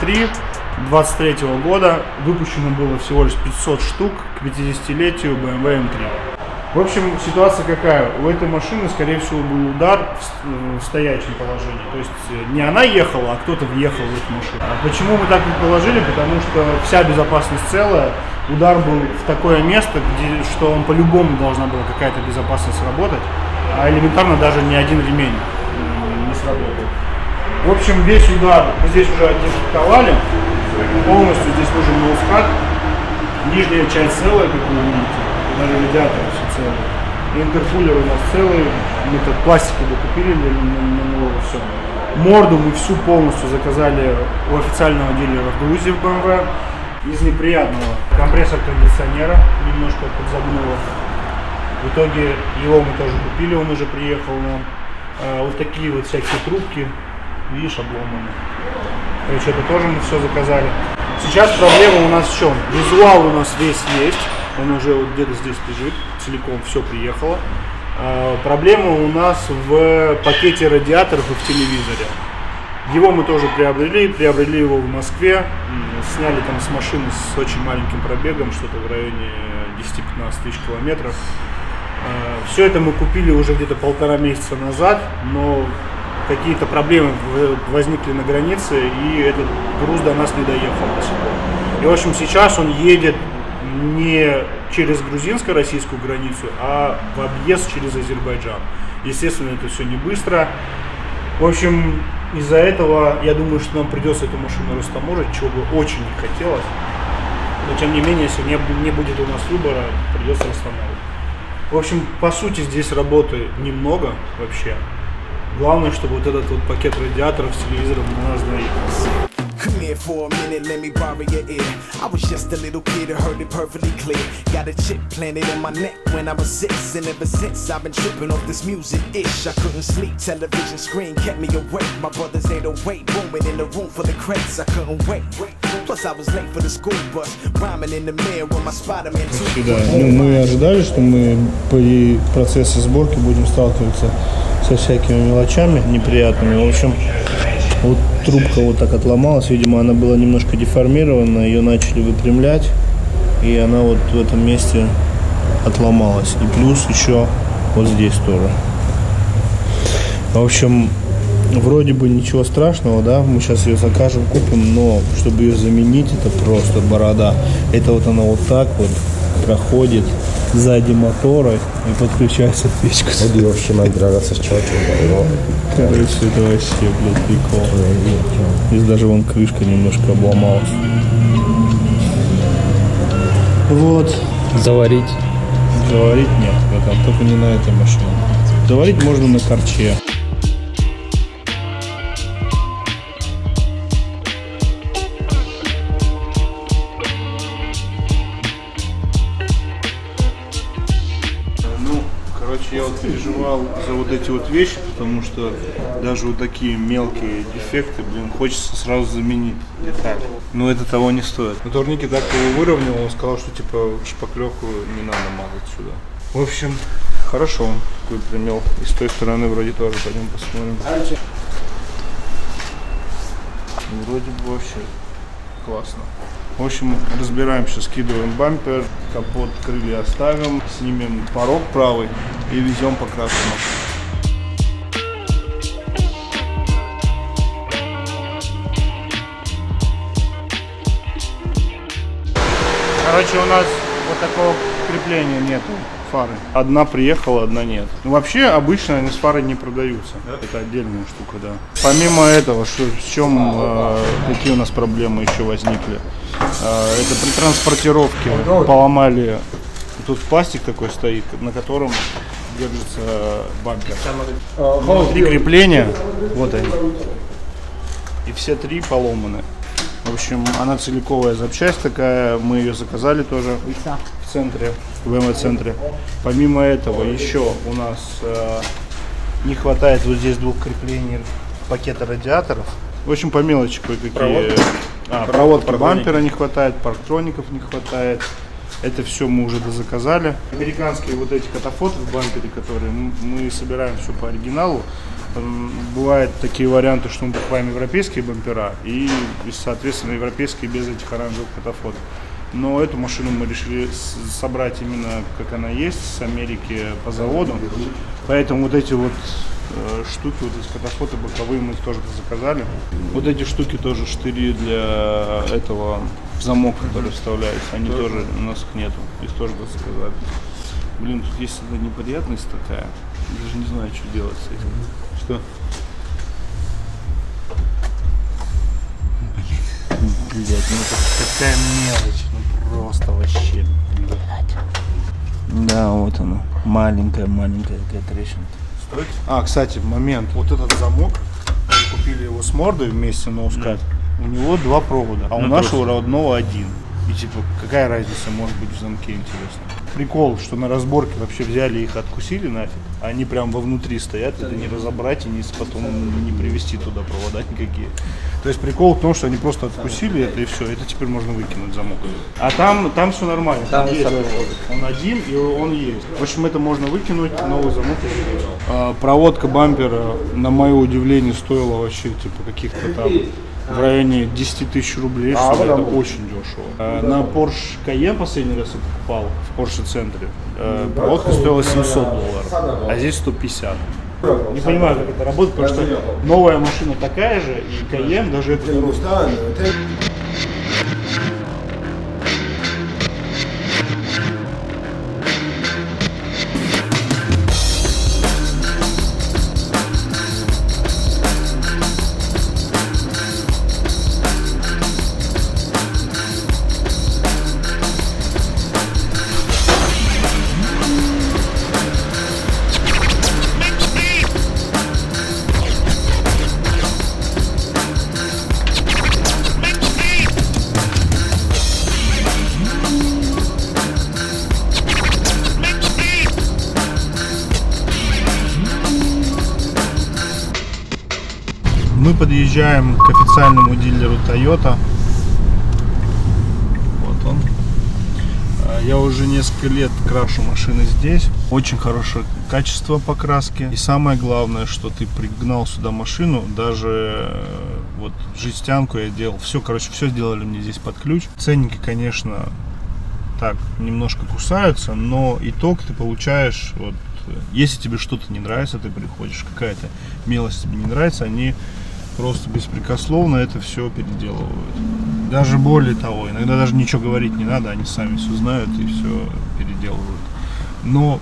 M3 23 года. Выпущено было всего лишь 500 штук к 50-летию BMW M3. В общем, ситуация какая? У этой машины, скорее всего, был удар в стоячем положении. То есть не она ехала, а кто-то въехал в эту машину. А почему мы так предположили? Потому что вся безопасность целая. Удар был в такое место, что он по-любому должна была какая-то безопасность работать, а элементарно даже ни один ремень не сработал. В общем, весь удар мы здесь уже отдефектовали. Полностью здесь нужен ноускат. Нижняя часть целая, как вы видите. Даже радиатор все целый. Интеркулер у нас целый. Мы так пластику докупили на него все. Морду мы всю полностью заказали у официального дилера в Грузии в BMW. Из неприятного компрессор кондиционера немножко подзагнуло. В итоге его мы тоже купили, он уже приехал нам. Вот такие вот всякие трубки, видишь, обломаны. Короче, это тоже мы все заказали. Сейчас проблема у нас в чем? Визуал у нас весь есть. Он уже вот где-то здесь лежит, целиком все приехало. Проблема у нас в пакете радиаторов и в телевизоре. Его мы тоже приобрели его в Москве, сняли там с машины с очень маленьким пробегом, что-то в районе 10-15 тысяч километров. Все это мы купили уже где-то 1,5 месяца назад, но какие-то проблемы возникли на границе, и этот груз до нас не доехал до сих пор. И в общем сейчас он едет не через грузинско-российскую границу, а в объезд через Азербайджан. Естественно, это все не быстро. В общем, из-за этого я думаю, что нам придется эту машину растаможить, чего бы очень не хотелось. Но тем не менее, если не будет у нас выбора, придется растаможить. В общем, по сути, здесь работы немного вообще. Главное, чтобы вот этот вот пакет радиаторов с телевизором на нас доехал. Come here for a minute, let me borrow your ear. I was just a little kid who heard it perfectly clear. Got a chip planted in my neck when I was 6, and ever since I've been tripping off this music-ish. I couldn't sleep, television screen kept me awake. My brothers 808 booming in the room for the crates. I couldn't wait. Plus I was late for the school bus, rhyming in the mirror with my Spider-Man 2. Да, ну, мы ожидали, что мы при процессе сборки будем сталкиваться со всякими мелочами неприятными. В общем, вот трубка вот так отломалась, видимо, она была немножко деформирована, ее начали выпрямлять, и она вот в этом месте отломалась. И плюс еще вот здесь тоже. В общем, вроде бы ничего страшного, да, мы сейчас ее закажем, купим, но чтобы ее заменить, это просто борода. Это вот она вот так вот проходит сзади мотора и подключается к печку. вообще награться с чего-то. Короче, это вообще, блядь, прикол. Здесь даже вон крышка немножко обломалась. Вот. Заварить? Заварить нет, братан, только не на этой машине. Заварить можно на корче. Я вот переживал за вот эти вот вещи, потому что даже вот такие мелкие дефекты, блин, хочется сразу заменить детали. Но это того не стоит. На турнике так его выровнял, он сказал, что типа шпаклевку не надо мазать сюда. В общем, хорошо он выпрямил. И с той стороны вроде тоже, пойдем посмотрим. Вроде бы вообще классно. В общем, разбираем, сейчас скидываем бампер, капот, крылья оставим, снимем порог правый и везем покраску. Короче, у нас вот такого крепления нету фары. Одна приехала, одна нет. Ну, вообще, обычно они с фарой не продаются. Это отдельная штука, да. Помимо этого, в чем, какие у нас проблемы еще возникли? Это при транспортировке поломали. Тут пластик такой стоит, на котором держится бампер. Три крепления, вот они. И все три поломаны. В общем, она целиковая запчасть такая, мы ее заказали тоже в центре, в БМВ-центре. Помимо этого еще у нас не хватает вот здесь двух креплений пакета радиаторов. В общем, по мелочи кое-какие. Проводки бампера не хватает, парктроников не хватает. Это все мы уже дозаказали. Американские вот эти катафоты в бампере, которые мы собираем все по оригиналу. Бывают такие варианты, что мы покупаем европейские бампера и, соответственно, европейские без этих оранжевых катафотов. Но эту машину мы решили собрать именно как она есть, с Америки по заводу. Поэтому вот эти вот штуки, вот эти катафоты боковые мы тоже заказали. Вот эти штуки тоже штыри для этого замок, который вставляется, они тоже у нас их нету, их тоже заказали. Блин, тут есть эта неприятность такая, даже не знаю, что делать с этим. Что? Блять, ну это такая мелочь, ну просто вообще, блядь. Да, вот оно, маленькая такая трещинка. Стойте. А, кстати, момент, вот этот замок, мы купили его с мордой вместе, но у него 2 провода, а у нашего родного 1. И типа, какая разница может быть в замке, интересно. Прикол, что на разборке вообще взяли их, откусили нафиг, а они прям вовнутри стоят, это не разобрать и потом не привезти туда провода никакие. То есть прикол в том, что они просто откусили это и все, это теперь можно выкинуть замок. А там все нормально, там есть провод. Он один и он есть. В общем, это можно выкинуть, новый замок. Проводка бампера, на мое удивление, стоила вообще типа каких-то там в районе 10 тысяч рублей, что это очень дешево. На Porsche Cayenne последний раз я покупал в Porsche центре. Проводка стоила $700, а здесь 150. Не понимаю, как это работает, потому что новая машина такая же, и Cayenne даже это не русский. Мы подъезжаем к официальному дилеру Toyota. Вот он. Я уже несколько лет крашу машины здесь. Очень хорошее качество покраски. И самое главное, что ты пригнал сюда машину, даже вот жестянку я делал. Все, короче, все сделали мне здесь под ключ. Ценники, конечно, так, немножко кусаются, но итог ты получаешь, вот, если тебе что-то не нравится, ты приходишь, какая-то мелочь тебе не нравится, они просто беспрекословно это все переделывают. Даже более того, иногда даже ничего говорить не надо, они сами все знают и все переделывают. Но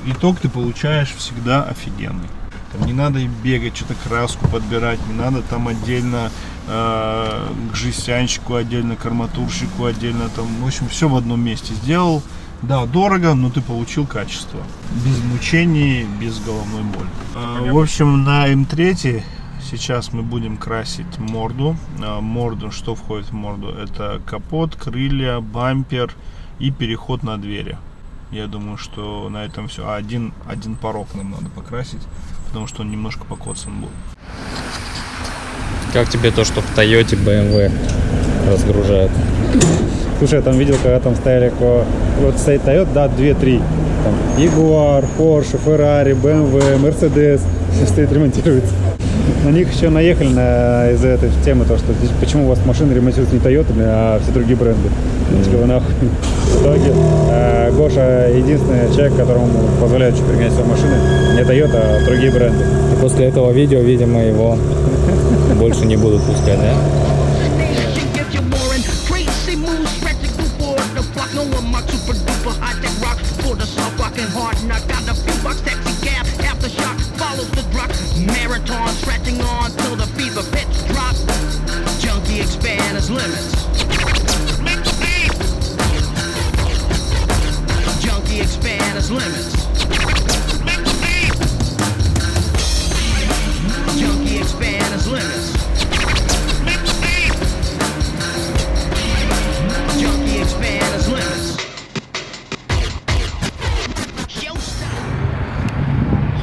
итог ты получаешь всегда офигенный. Там не надо и бегать, что-то краску подбирать, не надо там отдельно к жестянщику, отдельно к арматурщику, отдельно там, в общем, все в одном месте сделал. Да, дорого, но ты получил качество. Без мучений, без головной боли. В общем, на М3 сейчас мы будем красить морду. Морду, что входит в морду? Это капот, крылья, бампер и переход на двери. Я думаю, что на этом все. Один порог нам надо покрасить, потому что он немножко покоцан был. Как тебе то, что в Toyota BMW разгружают? Слушай, я там видел, когда там стояли, вот стоит Toyota, да, 2-3. Там Jaguar, Porsche, Ferrari, BMW, Mercedes, все стоит, ремонтируется. На них еще наехали из-за этой темы, то, что почему у вас машины ремонтируются не Toyotами, а все другие бренды. Типа вы нахуй. В итоге Гоша единственный человек, которому позволяют применять свои машины, не Toyota, а другие бренды. И после этого видео, видимо, его больше не будут пускать, да? Marathon stretching on till the fever pitch drop. Junkie expand his limits. Junkie expand his limits. Junkie expand his limits. Junkie expand his limits.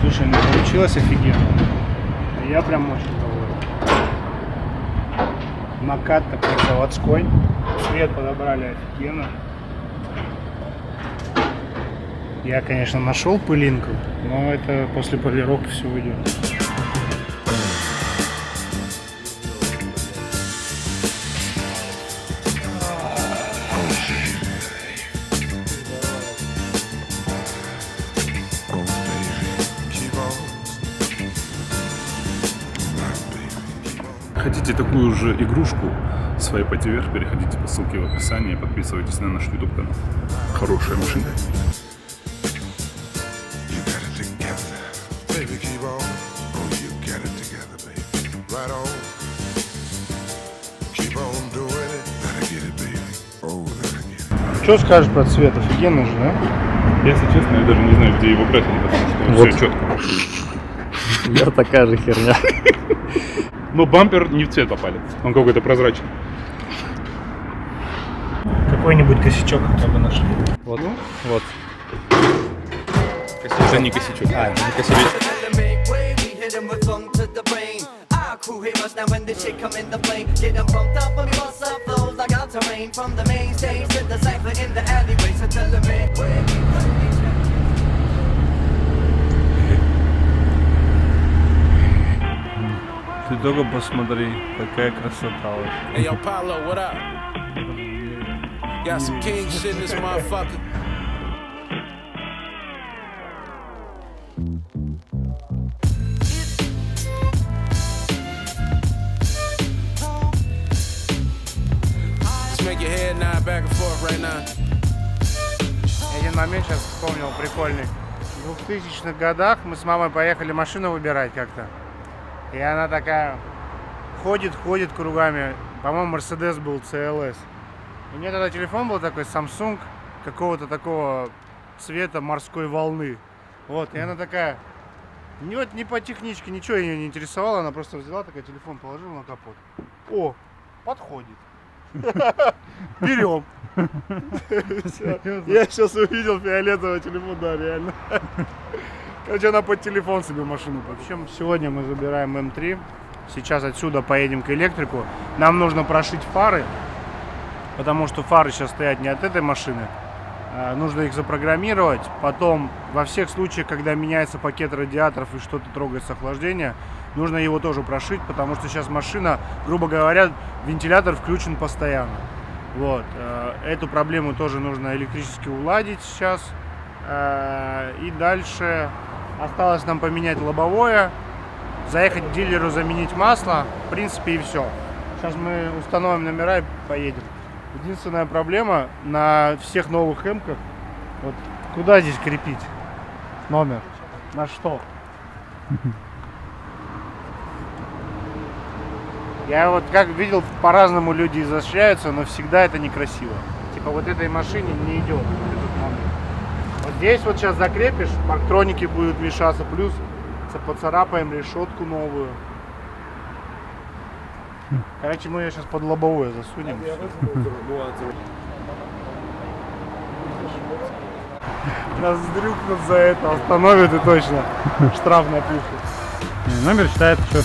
Слушай, ну получилось офигенно. Я прям очень доволен. Накат такой заводской. Цвет подобрали офигенно. Я, конечно, нашел пылинку, но это после полировки все уйдет. Хотите такую же игрушку? Свайпайте вверх, переходите по ссылке в описании и подписывайтесь на наш YouTube канал. Хорошая машинка. You got it together, baby. Keep on. Oh, you got it together, baby. Right on. Keep on doing it. Gotta get it, baby. Oh, gotta get it. Что скажешь про цвет? Офигенно же, да? Если честно, я даже не знаю, где его красили, потому что Вот. все четко. У меня такая же херня. Но бампер не в цвет попали. Он какой-то прозрачный. Какой-нибудь косячок хотя бы нашли. Вот, вот. Это не косячок. А, не косячок. Crew hit us now when this shit come in the plane. Get them pumped up when we bust up flows like out terrain. From the main stage to the cypher in the alleyway. So tell them it. Ты только посмотри, какая красота. Hey, yo, Paulo, what up? Got some king shit in this motherfucker. Just make your head nod back and forth right now. Один момент сейчас вспомнил, прикольный. В 2000-х годах мы с мамой поехали машину выбирать как-то. И она такая ходит кругами. По-моему, Mercedes был CLS. У нее тогда телефон был такой Samsung, какого-то такого цвета морской волны. Вот, и она такая, вот не по техничке, ничего ее не интересовало, она просто взяла такой телефон, положила на капот. О, подходит. Берем. Я сейчас увидел фиолетовый телефон, да, реально. Короче, она под телефон себе машину. В общем, сегодня мы забираем М3. Сейчас отсюда поедем к электрику. Нам нужно прошить фары, потому что фары сейчас стоят не от этой машины. Нужно их запрограммировать. Потом, во всех случаях, когда меняется пакет радиаторов и что-то трогается охлаждение, нужно его тоже прошить, потому что сейчас машина, грубо говоря, вентилятор включен постоянно. Вот. Эту проблему тоже нужно электрически уладить сейчас. И дальше осталось нам поменять лобовое, заехать к дилеру, заменить масло. В принципе, и все. Сейчас мы установим номера и поедем. Единственная проблема на всех новых М-ках, вот куда здесь крепить номер? На что? Я вот как видел, по-разному люди изощряются, но всегда это некрасиво. Типа вот этой машине не идет этот номер. Вот здесь вот сейчас закрепишь, парктроники будут мешаться, плюс поцарапаем решетку новую. Короче, мы ее сейчас под лобовое засунем. Нас дрюкнут за это, остановят и точно штраф напишут. Номер считает, что...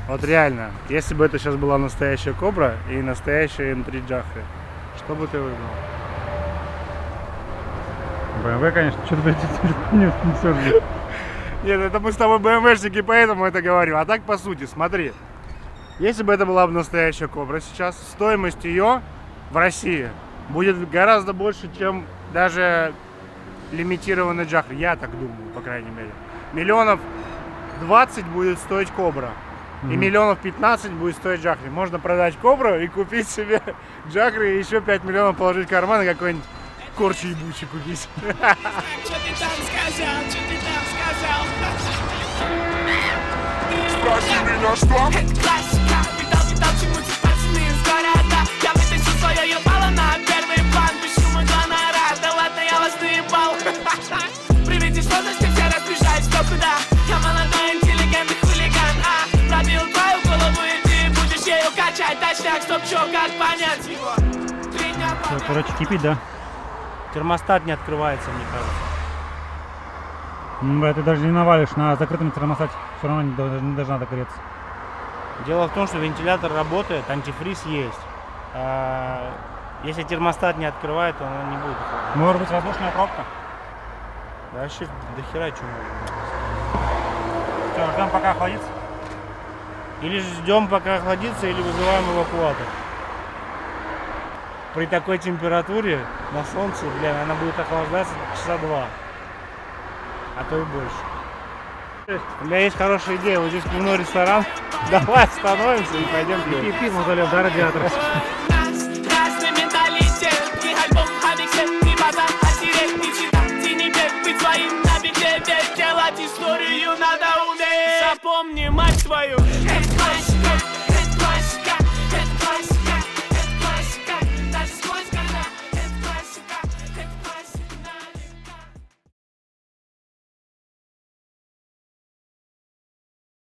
Вот реально, если бы это сейчас была настоящая Кобра и настоящая М3 Джахри, что бы ты выбрал? BMW, конечно, что-то не все же. Нет, это мы с тобой БМВшники, поэтому это говорю. А так, по сути, смотри. Если бы это была бы настоящая Кобра сейчас, стоимость ее в России будет гораздо больше, чем даже лимитированный Джахри. Я так думаю, по крайней мере. 20 миллионов будет стоить Кобра. И 15 миллионов будет стоить Джахри. Можно продать Кобру и купить себе Джахри и еще 5 миллионов положить в карман и какой-нибудь корч ебучий купить. Что ты там сказал? Что ты там сказал? Спроси меня, что? Классика, видал чему-то спортсмен с города. Я вытащил свое ебало на первый план. Без шума гонора, да ладно, я вас наебал. При виде сложности все разбежались кто куда. Я молодой, интеллигентный хулиган, пробил твою голову и ты будешь ею качать. Точняк, стоп, чё, как понять его? Короче, кипит, да? Термостат не открывается, мне кажется. Ты даже не навалишь, на закрытом термостате все равно не должна догреться. Дело в том, что вентилятор работает, антифриз есть. Если термостат не открывает, то она не будет. Может быть, воздушная пробка? Да вообще до хера чего можно. Все, ждем пока охладится. Или ждем пока охладится, или вызываем эвакуатор. при такой температуре на солнце, блин, она будет охлаждаться часа 2, а то и больше. У меня есть хорошая идея, вот здесь пивной ресторан, давай остановимся и пойдем пить. И пиво залем, да, радиатор. Разный менталитет, и альбом Хамиксет, и базар, хасирет, и читать, и не бег, быть своим на беде, делать историю надо уметь. Запомни, мать твою,